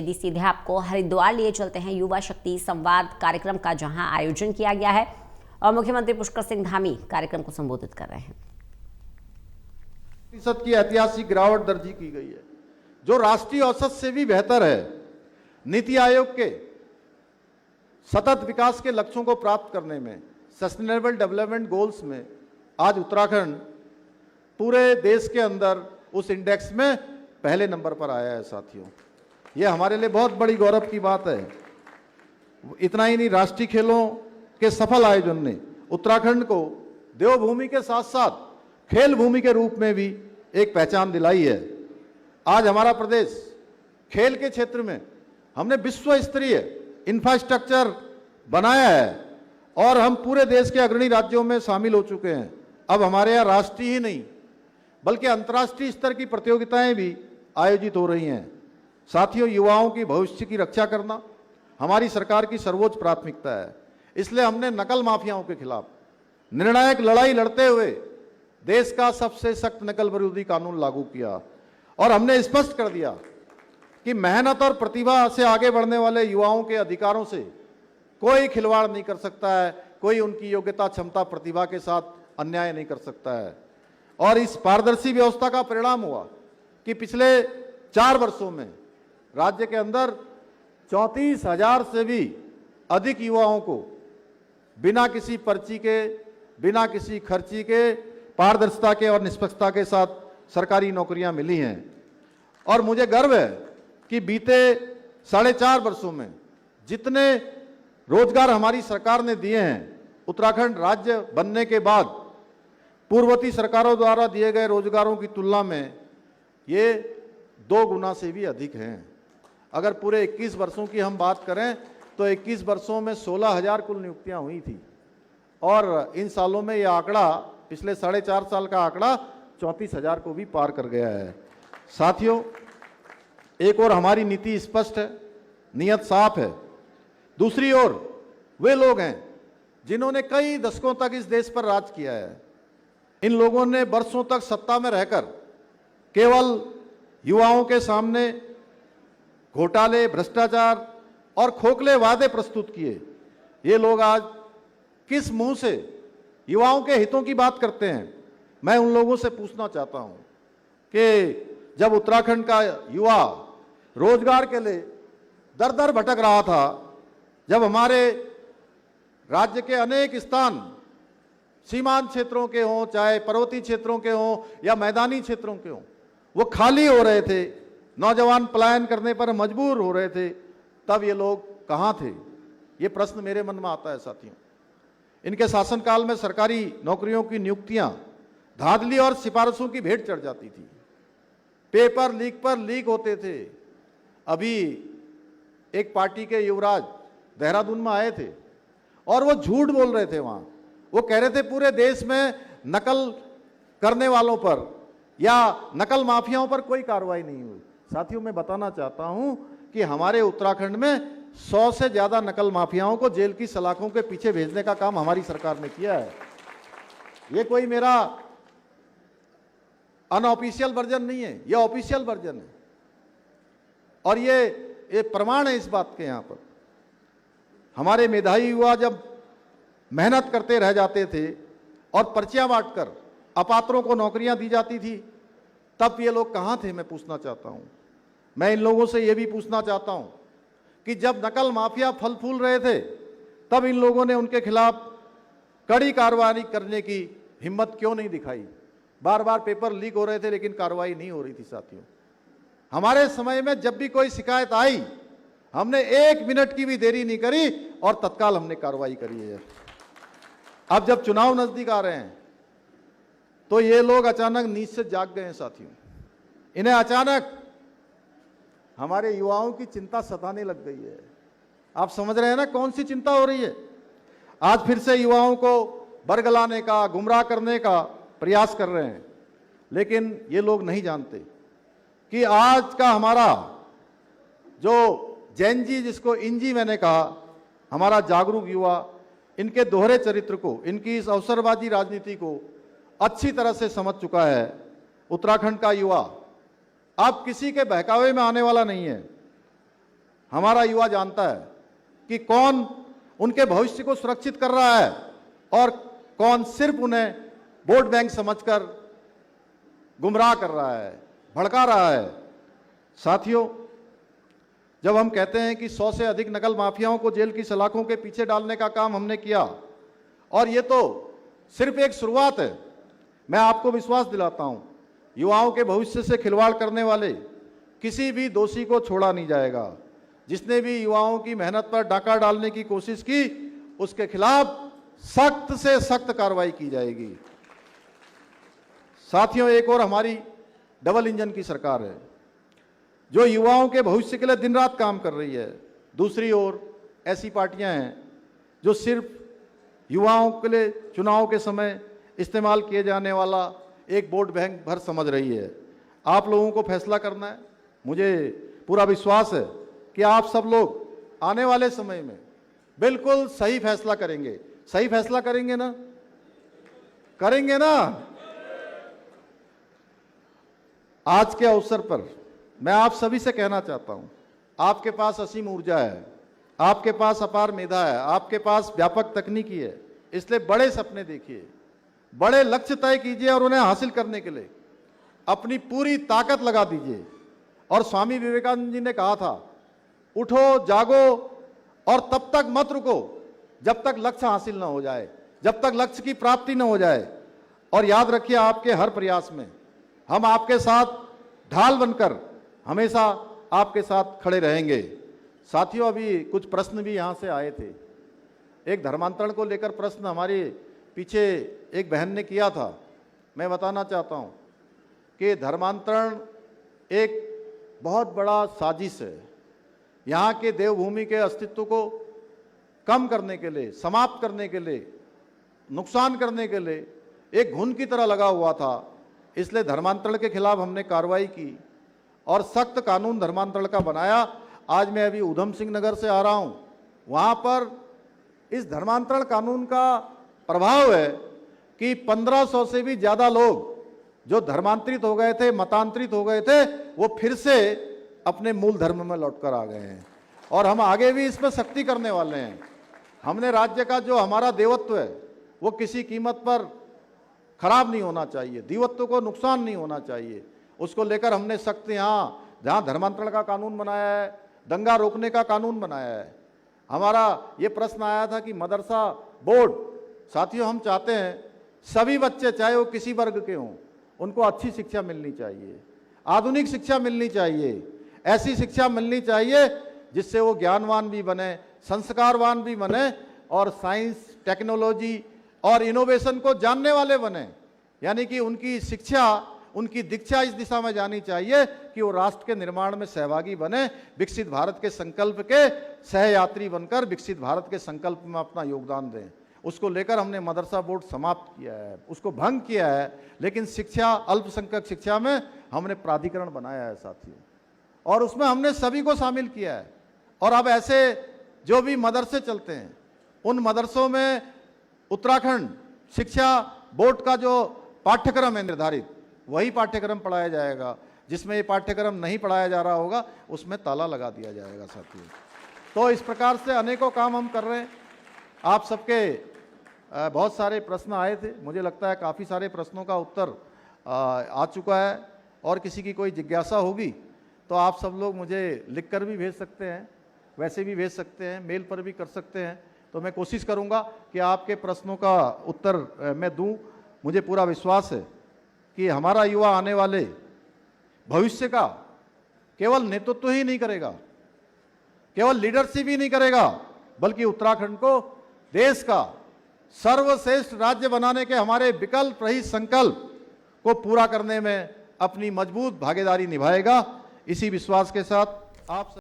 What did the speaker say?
यदि सीधे आपको हरिद्वार लिए चलते हैं युवा शक्ति संवाद कार्यक्रम का, जहां आयोजन किया गया है और मुख्यमंत्री पुष्कर सिंह धामी कार्यक्रम को संबोधित कर रहे हैं। प्रतिशत की ऐतिहासिक गिरावट दर्ज की गई है, जो राष्ट्रीय औसत से भी बेहतर है। नीति आयोग के सतत विकास के लक्ष्यों को प्राप्त करने में, सस्टेनेबल डेवलपमेंट गोल्स में आज उत्तराखंड पूरे देश के अंदर उस इंडेक्स में पहले नंबर पर आया है। साथियों, ये हमारे लिए बहुत बड़ी गौरव की बात है। इतना ही नहीं, राष्ट्रीय खेलों के सफल आयोजन ने उत्तराखंड को देवभूमि के साथ साथ खेल भूमि के रूप में भी एक पहचान दिलाई है। आज हमारा प्रदेश खेल के क्षेत्र में हमने विश्व स्तरीय इंफ्रास्ट्रक्चर बनाया है और हम पूरे देश के अग्रणी राज्यों में शामिल हो चुके हैं। अब हमारे यहाँ राष्ट्रीय ही नहीं बल्कि अंतर्राष्ट्रीय स्तर की प्रतियोगिताएं भी आयोजित हो रही हैं। साथियों, युवाओं की भविष्य की रक्षा करना हमारी सरकार की सर्वोच्च प्राथमिकता है। इसलिए हमने नकल माफियाओं के खिलाफ निर्णायक लड़ाई लड़ते हुए देश का सबसे सख्त नकल विरोधी कानून लागू किया और हमने स्पष्ट कर दिया कि मेहनत और प्रतिभा से आगे बढ़ने वाले युवाओं के अधिकारों से कोई खिलवाड़ नहीं कर सकता है, कोई उनकी योग्यता, क्षमता, प्रतिभा के साथ अन्याय नहीं कर सकता है। और इस पारदर्शी व्यवस्था का परिणाम हुआ कि पिछले 4 वर्षों में राज्य के अंदर 34,000 से भी अधिक युवाओं को बिना किसी पर्ची के, बिना किसी खर्ची के, पारदर्शिता के और निष्पक्षता के साथ सरकारी नौकरियां मिली हैं। और मुझे गर्व है कि बीते 4.5 वर्षों में जितने रोजगार हमारी सरकार ने दिए हैं, उत्तराखंड राज्य बनने के बाद पूर्ववर्ती सरकारों द्वारा दिए गए रोजगारों की तुलना में ये 2 गुना से भी अधिक हैं। अगर पूरे 21 वर्षों की हम बात करें तो 21 वर्षों में 16,000 कुल नियुक्तियां हुई थी और इन सालों में यह आंकड़ा, पिछले 4.5 साल का आंकड़ा 34,000 को भी पार कर गया है। साथियों, एक और हमारी नीति स्पष्ट है, नियत साफ है। दूसरी ओर वे लोग हैं जिन्होंने कई दशकों तक इस देश पर राज किया है। इन लोगों ने वर्षों तक सत्ता में रहकर केवल युवाओं के सामने घोटाले, भ्रष्टाचार और खोखले वादे प्रस्तुत किए। ये लोग आज किस मुंह से युवाओं के हितों की बात करते हैं? मैं उन लोगों से पूछना चाहता हूं कि जब उत्तराखंड का युवा रोजगार के लिए दर दर भटक रहा था, जब हमारे राज्य के अनेक स्थान सीमांत क्षेत्रों के हों, चाहे पर्वतीय क्षेत्रों के हों या मैदानी क्षेत्रों के हों, वो खाली हो रहे थे, नौजवान पलायन करने पर मजबूर हो रहे थे, तब ये लोग कहाँ थे? ये प्रश्न मेरे मन में आता है। साथियों, इनके शासनकाल में सरकारी नौकरियों की नियुक्तियां धांधली और सिफारिशों की भेंट चढ़ जाती थी, पेपर लीक पर लीक होते थे। अभी एक पार्टी के युवराज देहरादून में आए थे और वो झूठ बोल रहे थे। वहां वो कह रहे थे पूरे देश में नकल करने वालों पर या नकल माफियाओं पर कोई कार्रवाई नहीं हुई। साथियों, मैं बताना चाहता हूं कि हमारे उत्तराखंड में 100 से ज्यादा नकल माफियाओं को जेल की सलाखों के पीछे भेजने का काम हमारी सरकार ने किया है। ये कोई मेरा अनऑफिशियल वर्जन नहीं है, ये ऑफिशियल वर्जन है और ये प्रमाण है इस बात के। यहां पर हमारे मेधावी युवा जब मेहनत करते रह जाते थे और पर्चियां बांटकर अपात्रों को नौकरियां दी जाती थी, तब ये लोग कहां थे? मैं पूछना चाहता हूं। मैं इन लोगों से यह भी पूछना चाहता हूं कि जब नकल माफिया फल फूल रहे थे, तब इन लोगों ने उनके खिलाफ कड़ी कार्रवाई करने की हिम्मत क्यों नहीं दिखाई? बार बार पेपर लीक हो रहे थे लेकिन कार्रवाई नहीं हो रही थी। साथियों, हमारे समय में जब भी कोई शिकायत आई, हमने 1 मिनट की भी देरी नहीं करी और तत्काल हमने कार्रवाई करी है। अब जब चुनाव नजदीक आ रहे हैं तो ये लोग अचानक नींद से जाग गए हैं। साथियों, इन्हें अचानक हमारे युवाओं की चिंता सताने लग गई है। आप समझ रहे हैं ना कौन सी चिंता हो रही है? आज फिर से युवाओं को बरगलाने का, गुमराह करने का प्रयास कर रहे हैं, लेकिन ये लोग नहीं जानते कि आज का हमारा जो जैनजी, जिसको इंजी मैंने कहा, हमारा जागरूक युवा इनके दोहरे चरित्र को, इनकी इस अवसरबाजी राजनीति को अच्छी तरह से समझ चुका है। उत्तराखंड का युवा अब किसी के बहकावे में आने वाला नहीं है। हमारा युवा जानता है कि कौन उनके भविष्य को सुरक्षित कर रहा है और कौन सिर्फ उन्हें वोट बैंक समझकर गुमराह कर रहा है, भड़का रहा है। साथियों, जब हम कहते हैं कि 100 से अधिक नकल माफियाओं को जेल की सलाखों के पीछे डालने का काम हमने किया, और ये तो सिर्फ एक शुरुआत है, मैं आपको विश्वास दिलाता हूं, युवाओं के भविष्य से खिलवाड़ करने वाले किसी भी दोषी को छोड़ा नहीं जाएगा। जिसने भी युवाओं की मेहनत पर डाका डालने की कोशिश की, उसके खिलाफ सख्त से सख्त कार्रवाई की जाएगी। साथियों, एक और हमारी डबल इंजन की सरकार है जो युवाओं के भविष्य के लिए दिन रात काम कर रही है। दूसरी ओर ऐसी पार्टियां हैं जो सिर्फ युवाओं के लिए चुनाव के समय इस्तेमाल किए जाने वाला एक वोट बैंक भर समझ रही है। आप लोगों को फैसला करना है। मुझे पूरा विश्वास है कि आप सब लोग आने वाले समय में बिल्कुल सही फैसला करेंगे। सही फैसला करेंगे ना? करेंगे ना? आज के अवसर पर मैं आप सभी से कहना चाहता हूं, आपके पास असीम ऊर्जा है, आपके पास अपार मेधा है, आपके पास व्यापक तकनीकी है, इसलिए बड़े सपने देखिए, बड़े लक्ष्य तय कीजिए और उन्हें हासिल करने के लिए अपनी पूरी ताकत लगा दीजिए। और स्वामी विवेकानंद जी ने कहा था, उठो, जागो और तब तक मत रुको जब तक लक्ष्य हासिल ना हो जाए, जब तक लक्ष्य की प्राप्ति ना हो जाए। और याद रखिए, आपके हर प्रयास में हम आपके साथ ढाल बनकर हमेशा आपके साथ खड़े रहेंगे। साथियों, अभी कुछ प्रश्न भी यहां से आए थे। एक धर्मांतरण को लेकर प्रश्न हमारे पीछे एक बहन ने किया था। मैं बताना चाहता हूं कि धर्मांतरण एक बहुत बड़ा साजिश है। यहाँ के देवभूमि के अस्तित्व को कम करने के लिए, समाप्त करने के लिए, नुकसान करने के लिए एक घुन की तरह लगा हुआ था। इसलिए धर्मांतरण के खिलाफ हमने कार्रवाई की और सख्त कानून धर्मांतरण का बनाया। आज मैं अभी उधम सिंह नगर से आ रहा हूँ, वहाँ पर इस धर्मांतरण कानून का प्रभाव है कि 1500 से भी ज़्यादा लोग जो धर्मांतरित हो गए थे, मतांतरित हो गए थे, वो फिर से अपने मूल धर्म में लौटकर आ गए हैं। और हम आगे भी इसमें सख्ती करने वाले हैं। हमने राज्य का जो हमारा देवत्व है वो किसी कीमत पर खराब नहीं होना चाहिए, देवत्व को नुकसान नहीं होना चाहिए। उसको लेकर हमने सख्त यहाँ जहाँ धर्मांतरण का कानून बनाया है, दंगा रोकने का कानून बनाया है। हमारा ये प्रश्न आया था कि मदरसा बोर्ड, साथियों हम चाहते हैं सभी बच्चे चाहे वो किसी वर्ग के हों, उनको अच्छी शिक्षा मिलनी चाहिए, आधुनिक शिक्षा मिलनी चाहिए, ऐसी शिक्षा मिलनी चाहिए जिससे वो ज्ञानवान भी बने, संस्कारवान भी बने और साइंस, टेक्नोलॉजी और इनोवेशन को जानने वाले बने। यानी कि उनकी शिक्षा, उनकी दीक्षा इस दिशा में जानी चाहिए कि वो राष्ट्र के निर्माण में सहभागी बने, विकसित भारत के संकल्प के सहयात्री बनकर विकसित भारत के संकल्प में अपना योगदान दें। उसको लेकर हमने मदरसा बोर्ड समाप्त किया है, उसको भंग किया है। लेकिन शिक्षा, अल्पसंख्यक शिक्षा में हमने प्राधिकरण बनाया है साथियों, और उसमें हमने सभी को शामिल किया है। और अब ऐसे जो भी मदरसे चलते हैं, उन मदरसों में उत्तराखंड शिक्षा बोर्ड का जो पाठ्यक्रम है निर्धारित, वही पाठ्यक्रम पढ़ाया जाएगा। जिसमें ये पाठ्यक्रम नहीं पढ़ाया जा रहा होगा उसमें ताला लगा दिया जाएगा साथियों। तो इस प्रकार से अनेकों काम हम कर रहे हैं। आप सबके बहुत सारे प्रश्न आए थे, मुझे लगता है काफ़ी सारे प्रश्नों का उत्तर आ चुका है। और किसी की कोई जिज्ञासा होगी तो आप सब लोग मुझे लिखकर भी भेज सकते हैं, वैसे भी भेज सकते हैं, मेल पर भी कर सकते हैं। तो मैं कोशिश करूंगा कि आपके प्रश्नों का उत्तर मैं दूं। मुझे पूरा विश्वास है कि हमारा युवा आने वाले भविष्य का केवल नेतृत्व ही नहीं करेगा, केवल लीडरशिप ही नहीं करेगा, बल्कि उत्तराखंड को देश का सर्वश्रेष्ठ राज्य बनाने के हमारे विकल्प रहित संकल्प को पूरा करने में अपनी मजबूत भागीदारी निभाएगा। इसी विश्वास के साथ आप